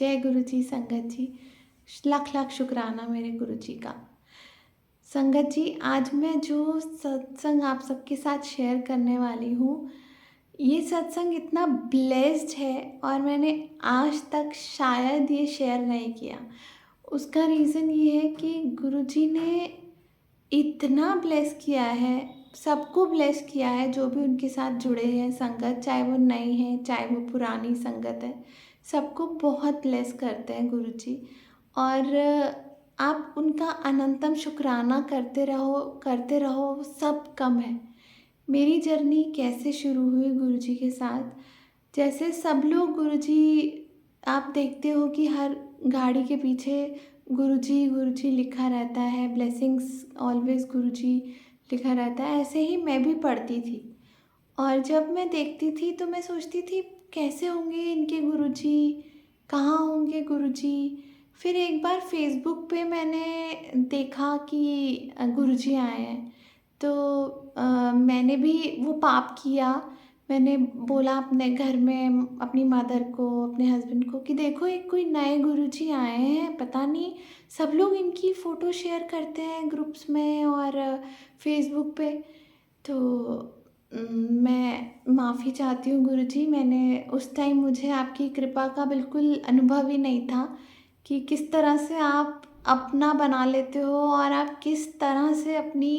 जय गुरु जी संगत जी। लाख लाख शुक्राना मेरे गुरु जी का। संगत जी, आज मैं जो सत्संग आप सबके साथ शेयर करने वाली हूँ, ये सत्संग इतना ब्लेस्ड है और मैंने आज तक शायद ये शेयर नहीं किया। उसका रीज़न ये है कि गुरु जी ने इतना ब्लेस किया है, सबको ब्लेस किया है जो भी उनके साथ जुड़े हैं संगत, चाहे वो नई है चाहे वो पुरानी संगत है, सबको बहुत ब्लेस करते हैं गुरु जी। और आप उनका अनंतम शुक्राना करते रहो, वो सब कम है। मेरी जर्नी कैसे शुरू हुई गुरु जी के साथ, जैसे सब लोग गुरु जी, आप देखते हो कि हर गाड़ी के पीछे गुरु जी लिखा रहता है, ब्लेसिंग्स ऑलवेज गुरु जी लिखा रहता है। ऐसे ही मैं भी पढ़ती थी और जब मैं देखती थी तो मैं सोचती थी कैसे होंगे इनके गुरु जी, कहाँ होंगे गुरु जी। फिर एक बार फेसबुक पे मैंने देखा कि गुरु जी आए हैं, तो मैंने भी वो पाप किया। मैंने बोला अपने घर में अपनी मदर को, अपने हस्बैंड को कि देखो एक कोई नए गुरुजी आए हैं, पता नहीं सब लोग इनकी फ़ोटो शेयर करते हैं ग्रुप्स में और फेसबुक पे। तो मैं माफ़ी चाहती हूँ गुरुजी, मैंने उस टाइम, मुझे आपकी कृपा का बिल्कुल अनुभव ही नहीं था कि किस तरह से आप अपना बना लेते हो और आप किस तरह से अपनी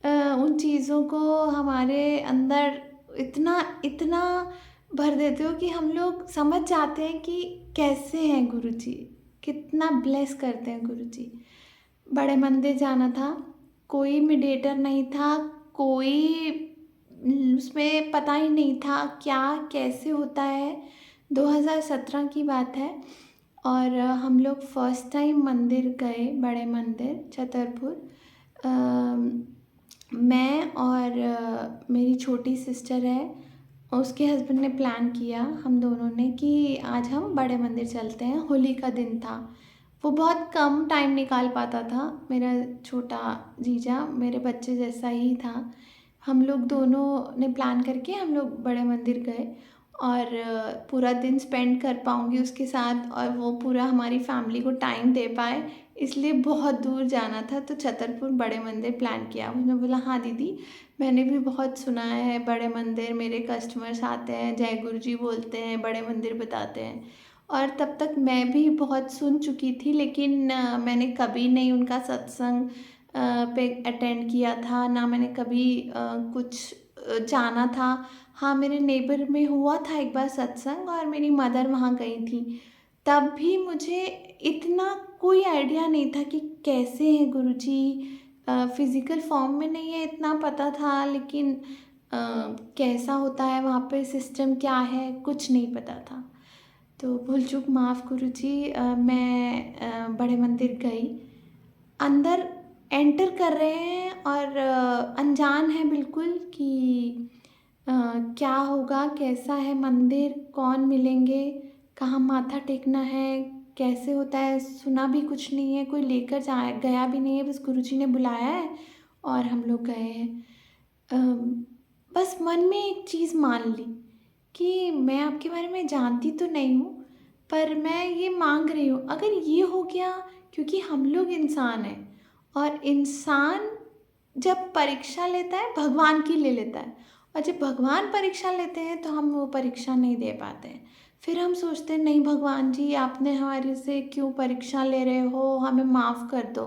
उन चीज़ों को हमारे अंदर इतना इतना भर देते हो कि हम लोग समझ जाते हैं कि कैसे हैं गुरुजी, कितना ब्लेस करते हैं गुरुजी। बड़े मंदिर जाना था, कोई मीडिएटर नहीं था, कोई उसमें पता ही नहीं था क्या कैसे होता है। 2017 की बात है और हम लोग फर्स्ट टाइम मंदिर गए, बड़े मंदिर छतरपुर। मैं और मेरी छोटी सिस्टर है, उसके हस्बैंड ने प्लान किया हम दोनों ने कि आज हम बड़े मंदिर चलते हैं। होली का दिन था, वो बहुत कम टाइम निकाल पाता था। मेरा छोटा जीजा मेरे बच्चे जैसा ही था। हम लोग दोनों ने प्लान करके हम लोग बड़े मंदिर गए और पूरा दिन स्पेंड कर पाऊँगी उसके साथ और वो पूरा हमारी फैमिली को टाइम दे पाए, इसलिए बहुत दूर जाना था। तो छतरपुर बड़े मंदिर प्लान किया। उसने बोला हाँ दीदी, मैंने भी बहुत सुना है बड़े मंदिर, मेरे कस्टमर्स आते हैं, जय गुरु जी बोलते हैं, बड़े मंदिर बताते हैं। और तब तक मैं भी बहुत सुन चुकी थी, लेकिन मैंने कभी नहीं उनका सत्संग पे अटेंड किया था, ना मैंने कभी कुछ जाना था। हाँ, मेरे नेबर में हुआ था एक बार सत्संग और मेरी मदर वहाँ गई थी। तब भी मुझे इतना कोई आइडिया नहीं था कि कैसे हैं गुरुजी, फिज़िकल फॉर्म में नहीं है इतना पता था, लेकिन कैसा होता है वहाँ पे, सिस्टम क्या है, कुछ नहीं पता था। तो भूल चूक माफ़ गुरुजी। मैं बड़े मंदिर गई, अंदर एंटर कर रहे हैं और अनजान है बिल्कुल कि क्या होगा, कैसा है मंदिर, कौन मिलेंगे, कहाँ माथा टेकना है, कैसे होता है, सुना भी कुछ नहीं है, कोई लेकर जा गया भी नहीं है, बस गुरुजी ने बुलाया है और हम लोग गए हैं। बस मन में एक चीज़ मान ली कि मैं आपके बारे में जानती तो नहीं हूँ, पर मैं ये मांग रही हूँ अगर ये हो गया, क्योंकि हम लोग इंसान हैं और इंसान जब परीक्षा लेता है भगवान की ले लेता है, और जब भगवान परीक्षा लेते हैं तो हम वो परीक्षा नहीं दे पाते हैं। फिर हम सोचते हैं नहीं भगवान जी, आपने हमारे से क्यों परीक्षा ले रहे हो, हमें माफ़ कर दो।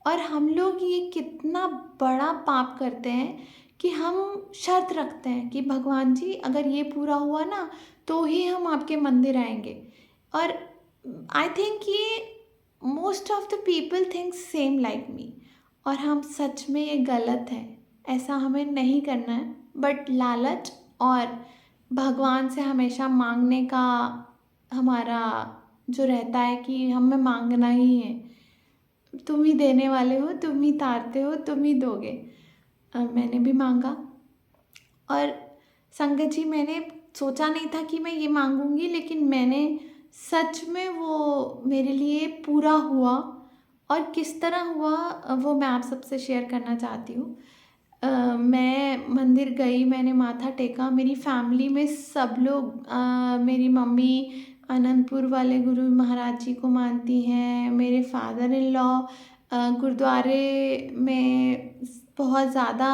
और हम लोग ये कितना बड़ा पाप करते हैं कि हम शर्त रखते हैं कि भगवान जी अगर ये पूरा हुआ ना तो ही हम आपके मंदिर आएंगे। और आई थिंक ये most of the people think same like me, और हम सच में ये गलत है, ऐसा हमें नहीं करना है। बट लालच और भगवान से हमेशा मांगने का हमारा जो रहता है कि हमें मांगना ही है, तुम ही देने वाले हो, तुम ही तारते हो, तुम ही दोगे। मैंने भी मांगा और संगत जी, मैंने सोचा नहीं था कि मैं ये मांगूंगी, लेकिन मैंने सच में वो मेरे लिए पूरा हुआ। और किस तरह हुआ वो मैं आप सबसे शेयर करना चाहती हूँ। मैं मंदिर गई, मैंने माथा टेका, मेरी फैमिली में सब लोग, मेरी मम्मी, अनंतपुर वाले गुरु महाराज जी को मानती हैं। मेरे फादर इन लॉ गुरुद्वारे में बहुत ज़्यादा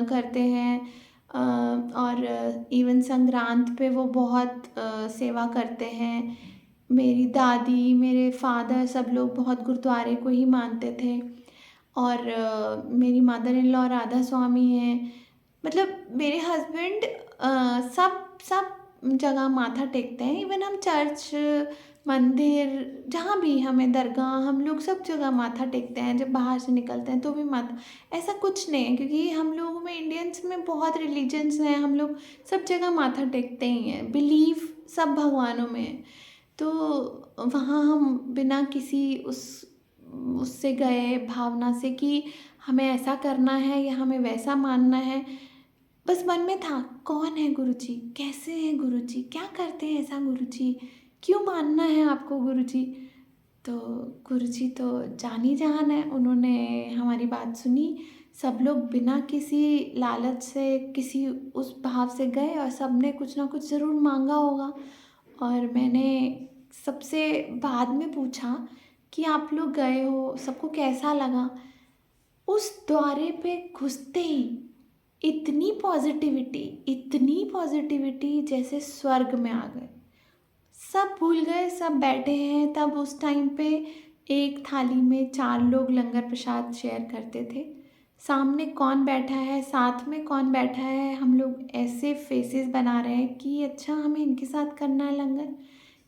करते हैं, और इवन संक्रांत पे वो बहुत सेवा करते हैं। मेरी दादी, मेरे फादर, सब लोग बहुत गुरुद्वारे को ही मानते थे। और मेरी मदर इन लॉ राधा स्वामी हैं। मतलब मेरे हस्बैंड सब सब जगह माथा टेकते हैं। इवन हम चर्च, मंदिर, जहाँ भी हमें दरगाह, हम लोग सब जगह माथा टेकते हैं। जब बाहर से निकलते हैं तो भी माथा, ऐसा कुछ नहीं है, क्योंकि हम लोगों में, इंडियंस में बहुत रिलीजन्स हैं, हम लोग सब जगह माथा टेकते ही हैं। बिलीव सब भगवानों में है। तो वहाँ हम बिना किसी उससे गए भावना से कि हमें ऐसा करना है या हमें वैसा मानना है, बस मन में था कौन है गुरुजी, कैसे हैं गुरुजी, क्या करते हैं ऐसा गुरुजी, क्यों मानना है आपको गुरुजी। तो गुरुजी तो जानी जहान है, उन्होंने हमारी बात सुनी। सब लोग बिना किसी लालच से, किसी उस भाव से गए, और सब ने कुछ ना कुछ ज़रूर मांगा होगा। और मैंने सबसे बाद में पूछा कि आप लोग गए हो, सबको कैसा लगा। उस द्वारे पे घुसते ही इतनी पॉजिटिविटी जैसे स्वर्ग में आ गए। सब भूल गए, सब बैठे हैं। तब उस टाइम पे एक थाली में 4 लोग लंगर प्रसाद शेयर करते थे। सामने कौन बैठा है, साथ में कौन बैठा है, हम लोग ऐसे फेसेस बना रहे हैं कि अच्छा हमें इनके साथ करना है लंगर,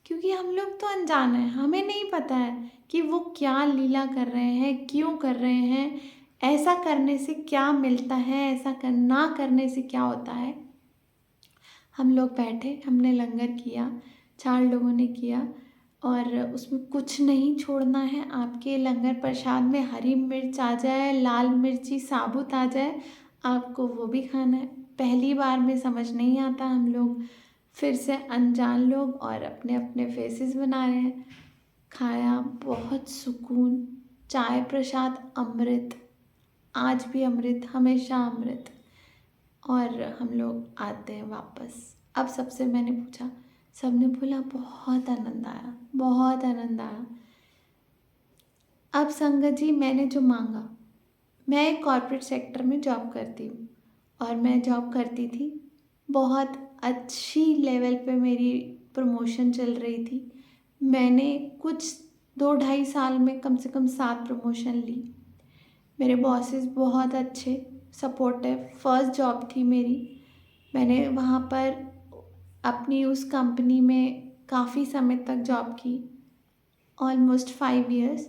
क्योंकि हम लोग तो अनजान हैं, हमें नहीं पता है कि वो क्या लीला कर रहे हैं, क्यों कर रहे हैं, ऐसा करने से क्या मिलता है, ऐसा ना करने से क्या होता है। हम लोग बैठे, हमने लंगर किया, 4 लोगों ने किया, और उसमें कुछ नहीं छोड़ना है। आपके लंगर प्रसाद में हरी मिर्च आ जाए, लाल मिर्ची साबुत आ जाए, आपको वो भी खाना है। पहली बार में समझ नहीं आता, हम लोग फिर से अनजान लोग और अपने अपने फेसेस बना रहे हैं। खाया, बहुत सुकून, चाय प्रसाद अमृत, आज भी अमृत, हमेशा अमृत। और हम लोग आते हैं वापस। अब सबसे मैंने पूछा, सबने बोला बहुत आनंद आया, बहुत आनंद आया। अब संगत जी, मैंने जो मांगा, मैं एक कॉर्पोरेट सेक्टर में जॉब करती हूँ, और मैं जॉब करती थी, बहुत अच्छी लेवल पे मेरी प्रमोशन चल रही थी। मैंने कुछ 2-2.5 साल में कम से कम 7 प्रमोशन ली। मेरे बॉसेस बहुत अच्छे, सपोर्टिव, फर्स्ट जॉब थी मेरी। मैंने वहाँ पर अपनी उस कंपनी में काफ़ी समय तक जॉब की, ऑलमोस्ट 5 इयर्स।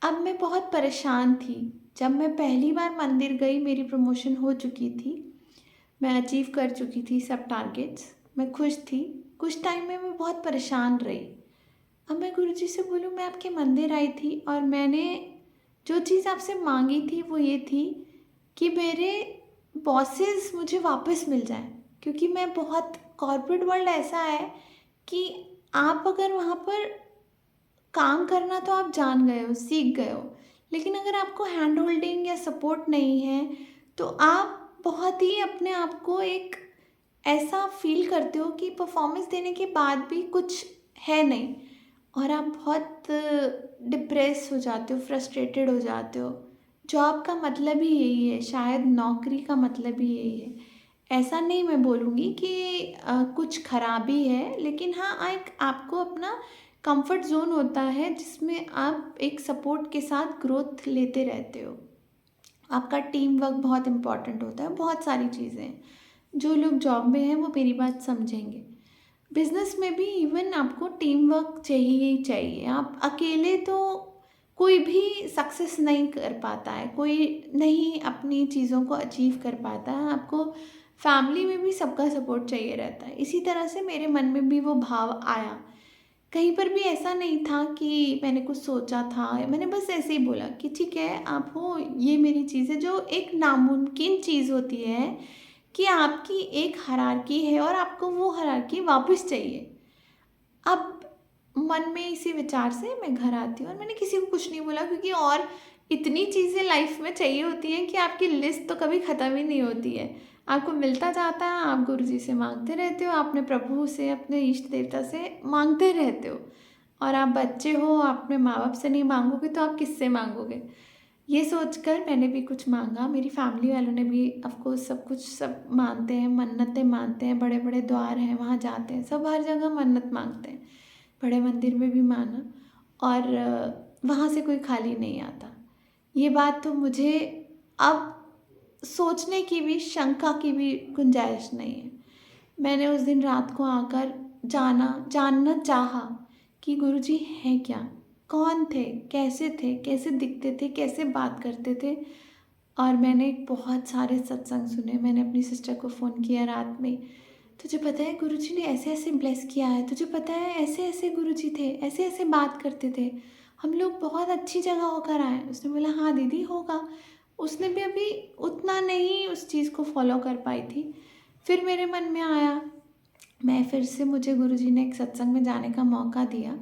अब मैं बहुत परेशान थी। जब मैं पहली बार मंदिर गई, मेरी प्रमोशन हो चुकी थी, मैं अचीव कर चुकी थी सब टारगेट्स, मैं खुश थी। कुछ टाइम में मैं बहुत परेशान रही। अब मैं गुरुजी से बोलूँ, मैं आपके मंदिर आई थी और मैंने जो चीज़ आपसे मांगी थी वो ये थी कि मेरे बॉसेस मुझे वापस मिल जाएं, क्योंकि मैं बहुत, कॉर्पोरेट वर्ल्ड ऐसा है कि आप अगर वहाँ पर काम करना तो आप जान गए हो, सीख गए हो, लेकिन अगर आपको हैंड होल्डिंग या सपोर्ट नहीं है तो आप बहुत ही अपने आप को एक ऐसा फील करते हो कि परफॉर्मेंस देने के बाद भी कुछ है नहीं, और आप बहुत डिप्रेस हो जाते हो, फ्रस्ट्रेटेड हो जाते हो। जॉब का मतलब ही यही है, शायद नौकरी का मतलब ही यही है। ऐसा नहीं मैं बोलूँगी कि कुछ खराबी है, लेकिन हाँ, एक आपको अपना कंफर्ट जोन होता है जिसमें आप एक सपोर्ट के साथ ग्रोथ लेते रहते हो। आपका टीम वर्क बहुत इम्पॉर्टेंट होता है, बहुत सारी चीज़ें हैं। जो लोग जॉब में हैं वो मेरी बात समझेंगे। बिजनेस में भी इवन आपको टीम वर्क चाहिए ही चाहिए। आप अकेले तो कोई भी सक्सेस नहीं कर पाता है, कोई नहीं अपनी चीज़ों को अचीव कर पाता है। आपको फैमिली में भी सबका सपोर्ट चाहिए रहता है। इसी तरह से मेरे मन में भी वो भाव आया। कहीं पर भी ऐसा नहीं था कि मैंने कुछ सोचा था, मैंने बस ऐसे ही बोला कि ठीक है आप हो, ये मेरी चीज़ है। जो एक नामुमकिन चीज़ होती है कि आपकी एक हायरार्की है और आपको वो हायरार्की वापस चाहिए। अब मन में इसी विचार से मैं घर आती हूँ, और मैंने किसी को कुछ नहीं बोला, क्योंकि और इतनी चीज़ें लाइफ में चाहिए होती हैं कि आपकी लिस्ट तो कभी ख़त्म ही नहीं होती है। आपको मिलता जाता है, आप गुरुजी से माँगते रहते हो, आपने प्रभु से, अपने इष्ट देवता से माँगते रहते हो। और आप बच्चे हो, आप अपने माँ-बाप से नहीं माँगोगे तो आप किससे माँगोगे? ये सोचकर मैंने भी कुछ माँगा, मेरी फैमिली वालों ने भी ऑफ़ कोर्स सब कुछ सब मानते हैं, मन्नतें मानते हैं, बड़े-बड़े द्वार हैं, वहाँ जाते हैं, सब हर जगह मन्नत माँगते हैं। बड़े मंदिर में भी माना और वहाँ से कोई खाली नहीं आता। ये बात तो मुझे अब सोचने की भी, शंका की भी गुंजाइश नहीं है। मैंने उस दिन रात को आकर जानना चाहा कि गुरुजी हैं क्या? कौन थे? कैसे थे? कैसे दिखते थे? कैसे बात करते थे? और मैंने बहुत सारे सत्संग सुने। मैंने अपनी सिस्टर को फ़ोन किया रात में, तुझे पता है गुरुजी ने ऐसे-ऐसे ब्लेस किया है, तुझे पता है ऐसे-ऐसे गुरुजी थे, ऐसे-ऐसे बात करते थे, हम लोग बहुत अच्छी जगह होकर आए। उसने बोला हाँ दीदी होगा। उसने भी अभी उतना नहीं उस चीज़ को फ़ॉलो कर पाई थी। फिर मेरे मन में आया, मैं फिर से मुझे गुरुजी ने एक सत्संग में जाने का मौका दिया।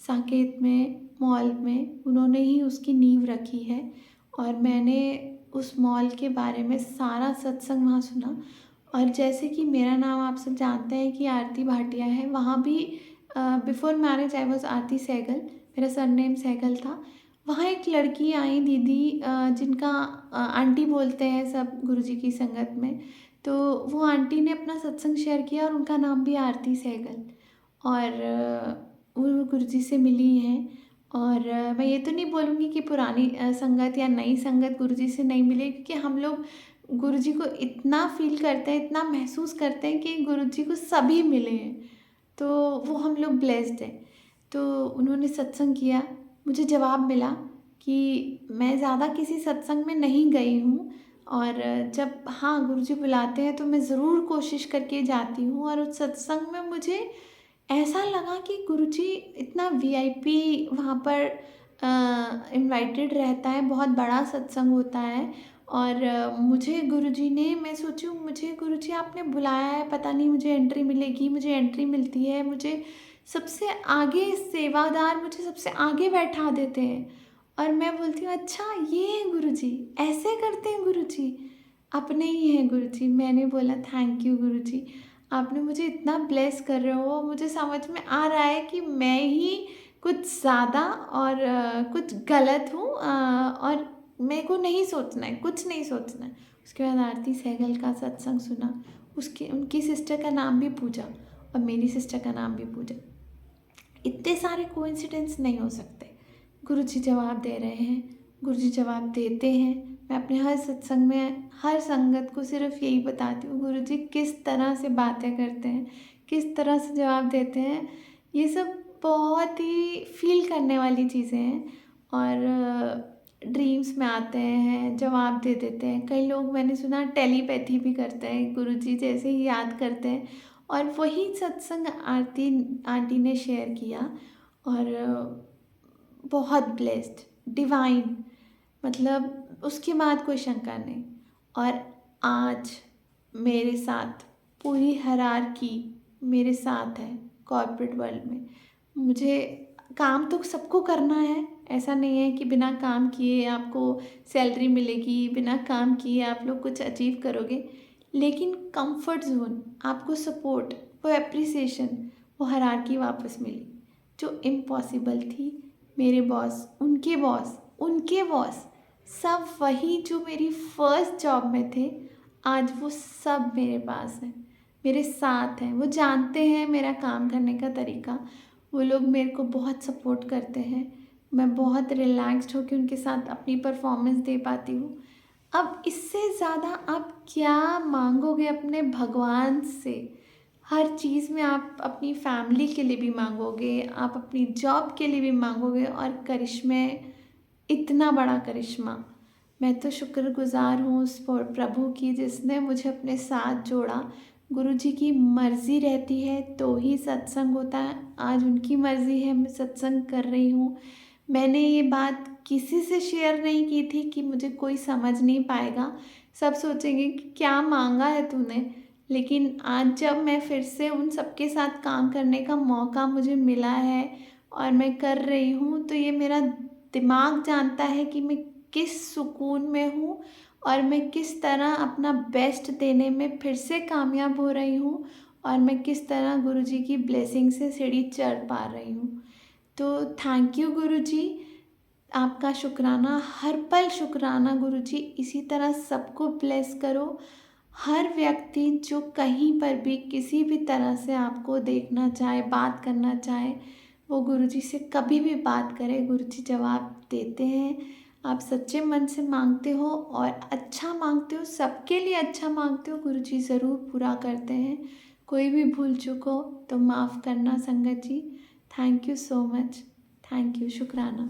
साकेत में, मॉल में उन्होंने ही उसकी नींव रखी है और मैंने उस मॉल के बारे में सारा सत्संग वहाँ सुना। और जैसे कि मेरा नाम आप सब जानते हैं कि आरती भाटिया है, वहाँ भी बिफ़ोर मैरिज आई वाज़ आरती सहगल, मेरा सरनेम सहगल था। वहाँ एक लड़की आई दीदी जिनका आंटी बोलते हैं सब गुरुजी की संगत में। तो वो आंटी ने अपना सत्संग शेयर किया और उनका नाम भी आरती सहगल और वो गुरुजी से मिली हैं। और मैं ये तो नहीं बोलूँगी कि पुरानी संगत या नई संगत गुरुजी से नहीं मिली, क्योंकि हम लोग गुरुजी को इतना फ़ील करते हैं, इतना महसूस करते हैं कि गुरुजी को सभी मिले हैं, तो वो हम लोग ब्लेस्ड हैं। तो उन्होंने सत्संग किया, मुझे जवाब मिला कि मैं ज़्यादा किसी सत्संग में नहीं गई हूँ और जब हाँ गुरुजी बुलाते हैं तो मैं ज़रूर कोशिश करके जाती हूँ। और उस सत्संग में मुझे ऐसा लगा कि गुरुजी इतना वीआईपी वहाँ पर इनवाइटेड रहता है, बहुत बड़ा सत्संग होता है। और मुझे गुरुजी ने, मैं सोचूँ मुझे गुरुजी आपने बुलाया है, पता नहीं मुझे एंट्री मिलेगी, मुझे एंट्री मिलती है, मुझे सबसे आगे सेवादार मुझे सबसे आगे बैठा देते हैं और मैं बोलती हूँ अच्छा ये हैं गुरुजी, ऐसे करते हैं गुरुजी, अपने ही हैं गुरुजी। मैंने बोला थैंक यू गुरुजी, आपने मुझे इतना ब्लेस कर रहे हो। मुझे समझ में आ रहा है कि मैं ही कुछ ज़्यादा और कुछ गलत हूँ और मेरे को नहीं सोचना है, कुछ नहीं सोचना है। उसके बाद आरती सहगल का सत्संग सुना, उसकी उनकी सिस्टर का नाम भी पूजा और मेरी सिस्टर का नाम भी पूजा। इतने सारे कोइंसिडेंस नहीं हो सकते। गुरुजी जवाब दे रहे हैं, गुरुजी जवाब देते हैं। मैं अपने हर सत्संग में हर संगत को सिर्फ यही बताती हूँ, गुरुजी किस तरह से बातें करते हैं, किस तरह से जवाब देते हैं। ये सब बहुत ही फ़ील करने वाली चीज़ें हैं और ड्रीम्स में आते हैं, जवाब दे देते हैं। कई लोग मैंने सुना टेलीपैथी भी करते हैं, गुरुजी जैसे ही याद करते हैं। और वही सत्संग आरती आंटी ने शेयर किया और बहुत ब्लेस्ड, डिवाइन, मतलब उसके बाद कोई शंका नहीं। और आज मेरे साथ पूरी हायरार्की मेरे साथ है कॉर्पोरेट वर्ल्ड में। मुझे काम तो सबको करना है, ऐसा नहीं है कि बिना काम किए आपको सैलरी मिलेगी, बिना काम किए आप लोग कुछ अचीव करोगे। लेकिन कंफर्ट जोन, आपको सपोर्ट, वो एप्रिसिएशन, वो हायरार्की वापस मिली जो इम्पॉसिबल थी। मेरे बॉस, उनके बॉस सब वही जो मेरी फर्स्ट जॉब में थे, आज वो सब मेरे पास हैं, मेरे साथ हैं। वो जानते हैं मेरा काम करने का तरीका, वो लोग मेरे को बहुत सपोर्ट करते हैं। मैं बहुत रिलैक्स्ड होकर उनके साथ अपनी परफॉर्मेंस दे पाती हूँ। अब इससे ज़्यादा आप क्या मांगोगे अपने भगवान से? हर चीज़ में आप अपनी फैमिली के लिए भी मांगोगे, आप अपनी जॉब के लिए भी मांगोगे और करिश्मे, इतना बड़ा करिश्मा। मैं तो शुक्रगुज़ार हूँ उस प्रभु की जिसने मुझे अपने साथ जोड़ा। गुरुजी की मर्ज़ी रहती है तो ही सत्संग होता है। आज उनकी मर्ज़ी है, मैं सत्संग कर रही हूँ। मैंने ये बात किसी से शेयर नहीं की थी कि मुझे कोई समझ नहीं पाएगा, सब सोचेंगे कि क्या मांगा है तूने। लेकिन आज जब मैं फिर से उन सबके साथ काम करने का मौका मुझे मिला है और मैं कर रही हूँ, तो ये मेरा दिमाग जानता है कि मैं किस सुकून में हूँ और मैं किस तरह अपना बेस्ट देने में फिर से कामयाब हो रही हूँ और मैं किस तरह गुरुजी की ब्लेसिंग से सीढ़ी चढ़ पा रही हूँ। तो थैंक यू गुरुजी, आपका शुक्राना, हर पल शुक्राना गुरुजी। इसी तरह सबको ब्लेस करो। हर व्यक्ति जो कहीं पर भी किसी भी तरह से आपको देखना चाहे, बात करना चाहे, वो गुरुजी से कभी भी बात करे, गुरुजी जवाब देते हैं। आप सच्चे मन से मांगते हो और अच्छा मांगते हो, सबके लिए अच्छा मांगते हो, गुरुजी ज़रूर पूरा करते हैं। कोई भी भूल चूक हो तो माफ़ करना संगत जी। Thank you so much. Thank you, शुक्राना।